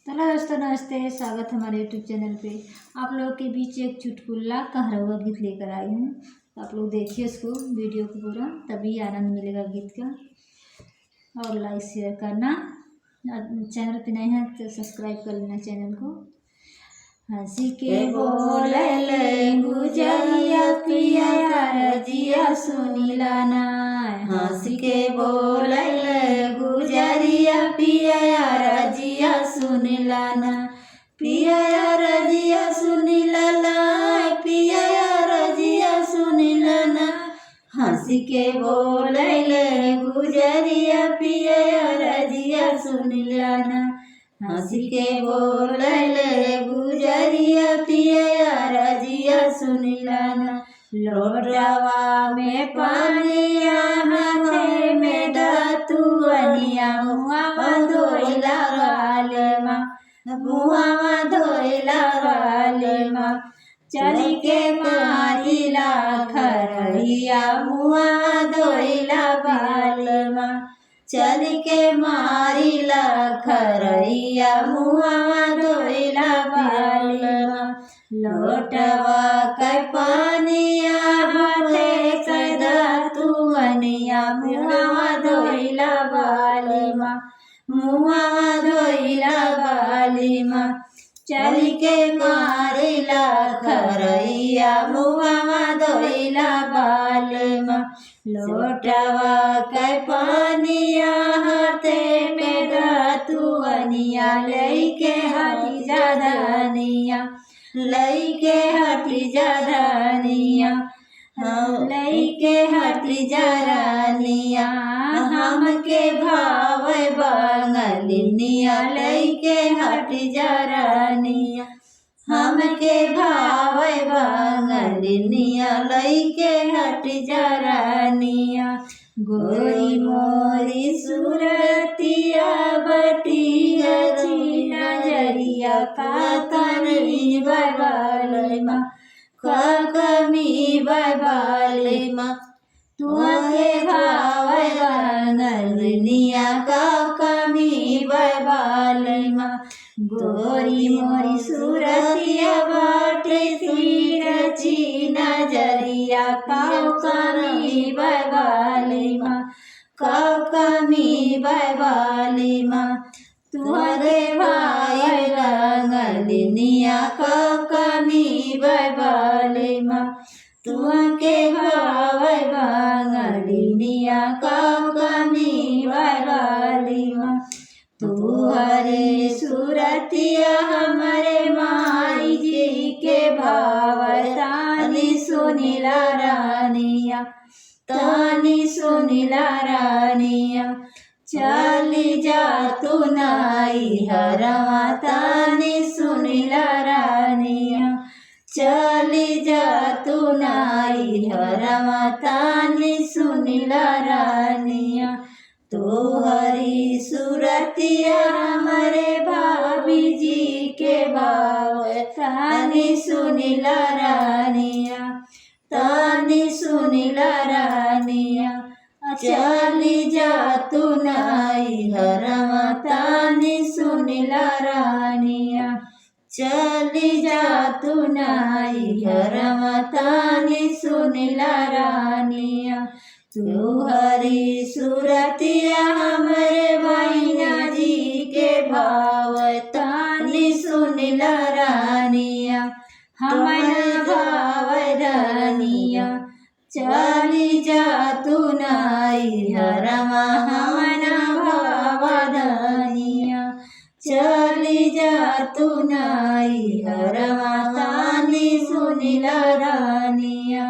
Hello दोस्तों, नमस्ते। स्वागत है हमारे यूट्यूब चैनल पे। आप लोगों के बीच एक चुटकुला कहरवा गीत लेकर आई हूँ, तो आप लोग देखिए इसको, वीडियो को पूरा, तभी आनंद मिलेगा गीत का। और लाइक शेयर करना, चैनल पे नहीं है तो सब्सक्राइब कर लेना चैनल को। हंसी के बोले गुजरिया पिया रजिया सुनीला ना, हंसी के बोले गुजरिया पिया रजिया सुनीला ना, पिया रजिया सुनीला ना, पिया रजिया सुनीला ना, हंसी के बोले गुजरिया पिया रजिया सुनीला ना, हंसी के बोले गुजरिया पिया रजिया सुनीला ना, लोटवा में पानिया हाथे में दतुअनिया, मुआ धोइला वाले माँ, मुआ धोइला वाले माँ, चली के मारिला खरहिया, मुआ धोइला वाले माँ, चल के मारिला खरैया, मुआ धोइला बालमा, लोटवा के पानिया हाथे कदा तुअनिया, मुआ धोइला बालमा, मुआ धोइला बालमा, चल के मारिला खरैया, मुआ धोइला बालमा, लोटवा के पानिया हाथे में दतुअनिया, लइके हटी जाधनिया, लइके हटी जाधनिया, लइके हटी जारानिया, हमके भाव बंगलिनिया, लइके हटी जारानिया, हमके भाव बंगलिनिया, लइके हटी जारानिया, गोरी मोरी सूरतिया बटी गची नजरिया, कातनी बबालमा, काकमी बबालमा, तुअके भाव बंगलिनिया, काकमी बबालमा, गोरी मोरी सूरतिया बाटे रची नजरिया, काकमी बबालमा, काकमी बबालमा, तुहरे भाई बंगलिनिया, काकमी बबालमा, तुअके भाव बंगलिनिया, काकमी बबालमा, तुहरे सूरतिया हमरे माई जी के भाव, तानी सुनीला रानिया, तानी सुनीला रानिया, चली जा तू नाई हरवा, तानी सुनीला रानिया, चली जा तू नाई हरवा, तानी सुनीला रानिया, तोहरी सूरतिया हमरे भाभी जी के भाव, तानी सुनीला रानिया, तानी सुनीला रानिया, चली जा तू नाई हरवा, तानी सुनीला रानिया, चली जा तू नाई हरवा, तानी सुनीला रानिया, तुहरी सूरतिया हमरे भैया जी के भाव, तानी सुनीला रानिया, हमारा भाव रानिया, चली जा तू नाई हरवा, हमारा भाव रानिया, चली जा तू नाई हरवा, तानी सुनीला रानिया।